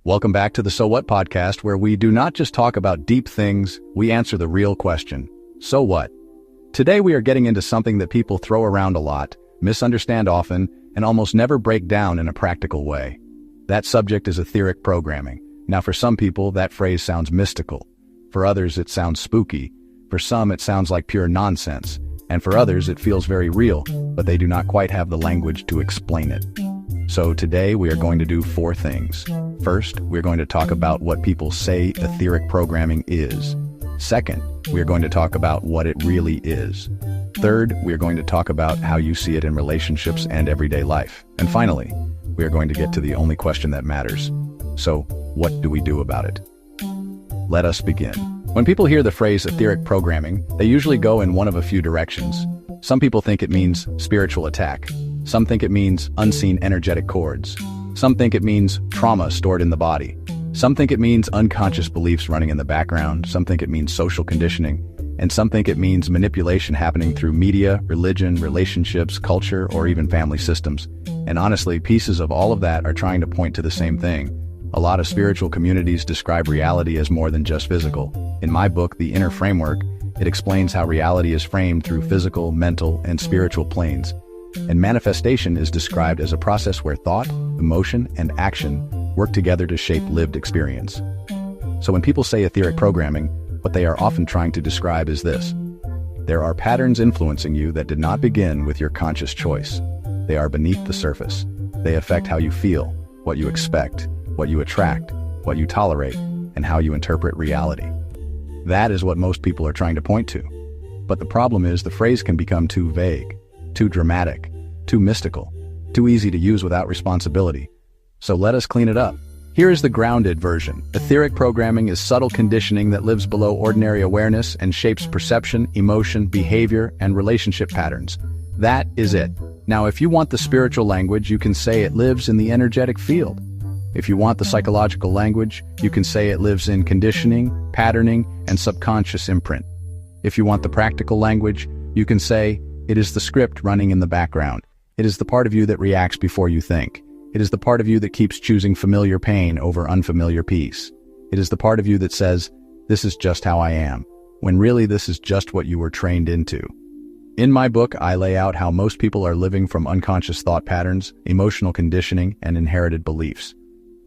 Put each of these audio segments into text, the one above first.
Welcome back to the So What podcast, where we do not just talk about deep things, we answer the real question. So what? Today we are getting into something that people throw around a lot, misunderstand often, and almost never break down in a practical way. That subject is etheric programming. Now for some people, that phrase sounds mystical. For others, it sounds spooky. For some, it sounds like pure nonsense. And for others, it feels very real, but they do not quite have the language to explain it. So today we are going to do 4 things. First, we're going to talk about what people say etheric programming is. Second, we're going to talk about what it really is. Third, we're going to talk about how you see it in relationships and everyday life. And finally, we are going to get to the only question that matters. So, what do we do about it? Let us begin. When people hear the phrase etheric programming, they usually go in one of a few directions. Some people think it means spiritual attack. Some think it means unseen energetic cords. Some think it means trauma stored in the body. Some think it means unconscious beliefs running in the background. Some think it means social conditioning. And some think it means manipulation happening through media, religion, relationships, culture, or even family systems. And honestly, pieces of all of that are trying to point to the same thing. A lot of spiritual communities describe reality as more than just physical. In my book, The Inner Framework, it explains how reality is framed through physical, mental, and spiritual planes. And manifestation is described as a process where thought, emotion, and action work together to shape lived experience. So when people say etheric programming, what they are often trying to describe is this. There are patterns influencing you that did not begin with your conscious choice. They are beneath the surface. They affect how you feel, what you expect, what you attract, what you tolerate, and how you interpret reality. That is what most people are trying to point to. But the problem is the phrase can become too vague, too dramatic, too mystical, too easy to use without responsibility. So let us clean it up. Here is the grounded version. Etheric programming is subtle conditioning that lives below ordinary awareness and shapes perception, emotion, behavior, and relationship patterns. That is it. Now, if you want the spiritual language, you can say it lives in the energetic field. If you want the psychological language, you can say it lives in conditioning, patterning, and subconscious imprint. If you want the practical language, you can say it is the script running in the background. It is the part of you that reacts before you think. It is the part of you that keeps choosing familiar pain over unfamiliar peace. It is the part of you that says, this is just how I am, when really this is just what you were trained into. In my book, I lay out how most people are living from unconscious thought patterns, emotional conditioning, and inherited beliefs.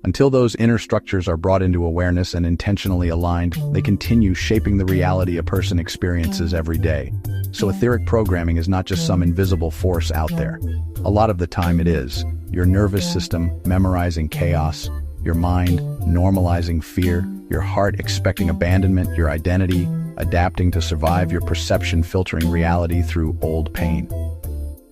Until those inner structures are brought into awareness and intentionally aligned, they continue shaping the reality a person experiences every day. So etheric programming is not just some invisible force out there. A lot of the time it is. Your nervous system memorizing chaos, your mind normalizing fear, your heart expecting abandonment, your identity adapting to survive, your perception filtering reality through old pain.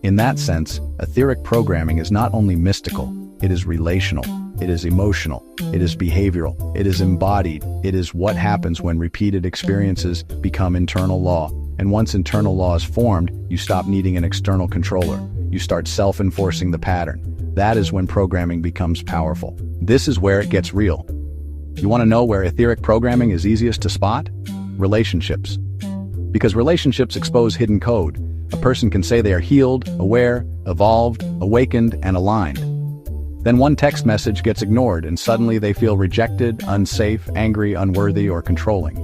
In that sense, etheric programming is not only mystical, it is relational. It is emotional, it is behavioral, it is embodied, it is what happens when repeated experiences become internal law. And once internal law is formed, you stop needing an external controller. You start self-enforcing the pattern. That is when programming becomes powerful. This is where it gets real. You want to know where etheric programming is easiest to spot? Relationships. Because relationships expose hidden code. A person can say they are healed, aware, evolved, awakened, and aligned. Then one text message gets ignored and suddenly they feel rejected, unsafe, angry, unworthy, or controlling.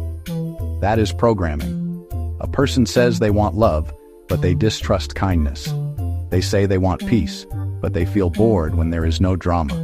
That is programming. A person says they want love, but they distrust kindness. They say they want peace, but they feel bored when there is no drama.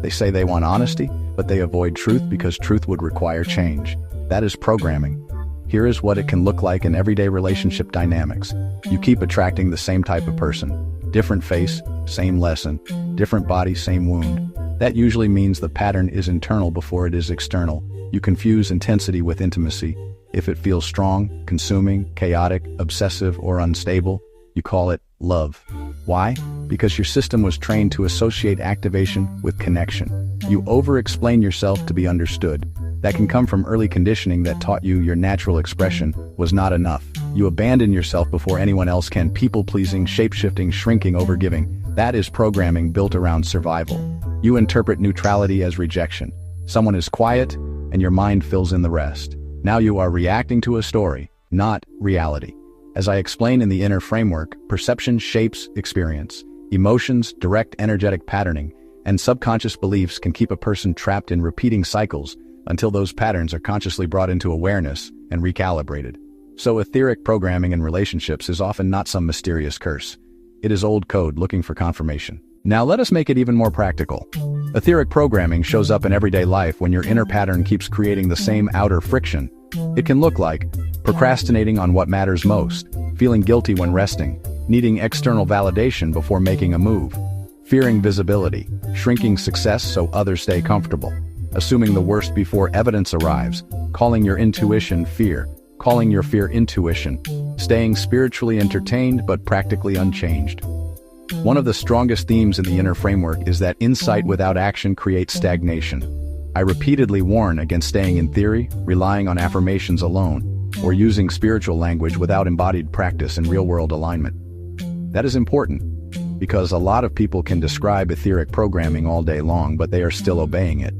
They say they want honesty, but they avoid truth because truth would require change. That is programming. Here is what it can look like in everyday relationship dynamics. You keep attracting the same type of person. Different face, same lesson. Different body, same wound. That usually means the pattern is internal before it is external. You confuse intensity with intimacy. If it feels strong, consuming, chaotic, obsessive, or unstable, you call it love. Why? Because your system was trained to associate activation with connection. You over-explain yourself to be understood. That can come from early conditioning that taught you your natural expression was not enough. You abandon yourself before anyone else can. People-pleasing, shape-shifting, shrinking, overgiving. That is programming built around survival. You interpret neutrality as rejection. Someone is quiet, and your mind fills in the rest. Now you are reacting to a story, not reality. As I explain in the Inner Framework, perception shapes experience. Emotions direct energetic patterning, and subconscious beliefs can keep a person trapped in repeating cycles until those patterns are consciously brought into awareness and recalibrated. So etheric programming in relationships is often not some mysterious curse. It is old code looking for confirmation. Now let us make it even more practical. Etheric programming shows up in everyday life when your inner pattern keeps creating the same outer friction. It can look like procrastinating on what matters most, feeling guilty when resting, needing external validation before making a move, fearing visibility, shrinking success so others stay comfortable, assuming the worst before evidence arrives, calling your intuition fear, calling your fear intuition, staying spiritually entertained but practically unchanged. One of the strongest themes in the inner framework is that insight without action creates stagnation. I repeatedly warn against staying in theory, relying on affirmations alone, or using spiritual language without embodied practice and real-world alignment. That is important, because a lot of people can describe etheric programming all day long, but they are still obeying it.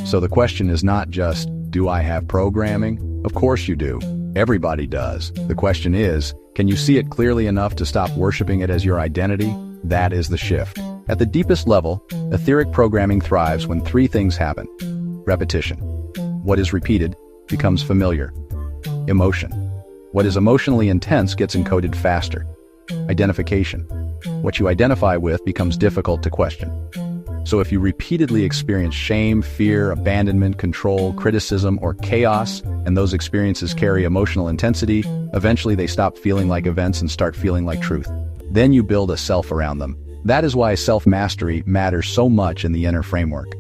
So the question is not just, do I have programming? Of course you do. Everybody does. The question is, can you see it clearly enough to stop worshiping it as your identity? That is the shift. At the deepest level, etheric programming thrives when three things happen. Repetition. What is repeated becomes familiar. Emotion. What is emotionally intense gets encoded faster. Identification. What you identify with becomes difficult to question. So if you repeatedly experience shame, fear, abandonment, control, criticism, or chaos, and those experiences carry emotional intensity, eventually they stop feeling like events and start feeling like truth. Then you build a self around them. That is why self-mastery matters so much in the inner framework.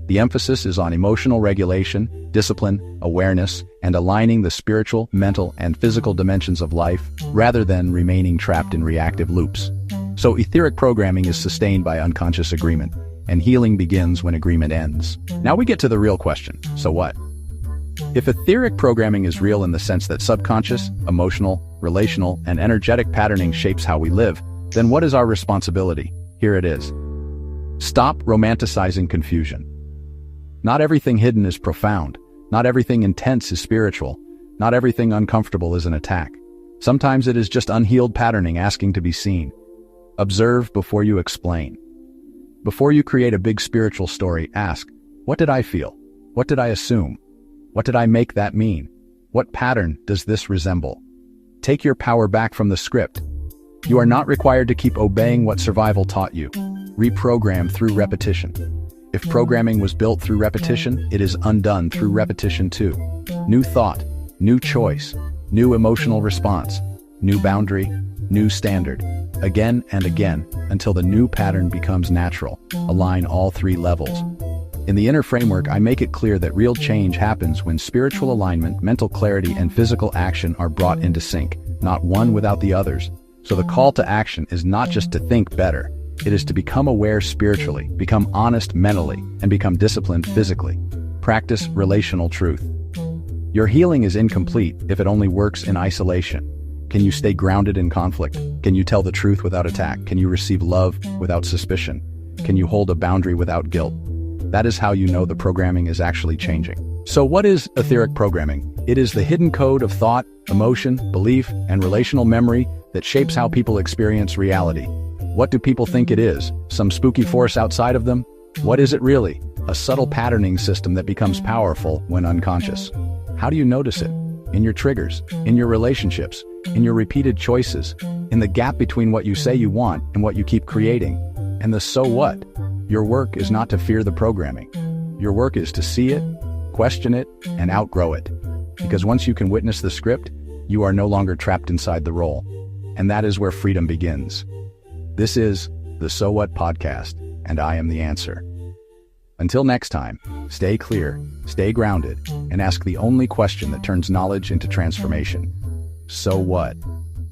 The emphasis is on emotional regulation, discipline, awareness, and aligning the spiritual, mental, and physical dimensions of life, rather than remaining trapped in reactive loops. So etheric programming is sustained by unconscious agreement, and healing begins when agreement ends. Now we get to the real question, so what? If etheric programming is real in the sense that subconscious, emotional, relational, and energetic patterning shapes how we live, then what is our responsibility? Here it is. Stop romanticizing confusion. Not everything hidden is profound. Not everything intense is spiritual. Not everything uncomfortable is an attack. Sometimes it is just unhealed patterning asking to be seen. Observe before you explain. Before you create a big spiritual story, ask, what did I feel? What did I assume? What did I make that mean? What pattern does this resemble? Take your power back from the script. You are not required to keep obeying what survival taught you. Reprogram through repetition. If programming was built through repetition, it is undone through repetition too. New thought, new choice, new emotional response, new boundary, new standard. Again and again, until the new pattern becomes natural. Align all three levels. In the inner framework, I make it clear that real change happens when spiritual alignment, mental clarity, and physical action are brought into sync, not one without the others. So the call to action is not just to think better, it is to become aware spiritually, become honest mentally, and become disciplined physically. Practice relational truth. Your healing is incomplete if it only works in isolation. Can you stay grounded in conflict? Can you tell the truth without attack? Can you receive love without suspicion? Can you hold a boundary without guilt? That is how you know the programming is actually changing. So what is etheric programming? It is the hidden code of thought, emotion, belief, and relational memory that shapes how people experience reality. What do people think it is? Some spooky force outside of them? What is it really? A subtle patterning system that becomes powerful when unconscious. How do you notice it? In your triggers, in your relationships, in your repeated choices, in the gap between what you say you want and what you keep creating. And the so what? Your work is not to fear the programming. Your work is to see it, question it, and outgrow it. Because once you can witness the script, you are no longer trapped inside the role. And that is where freedom begins. This is the So What Podcast, and I am the answer. Until next time, stay clear, stay grounded, and ask the only question that turns knowledge into transformation. So what?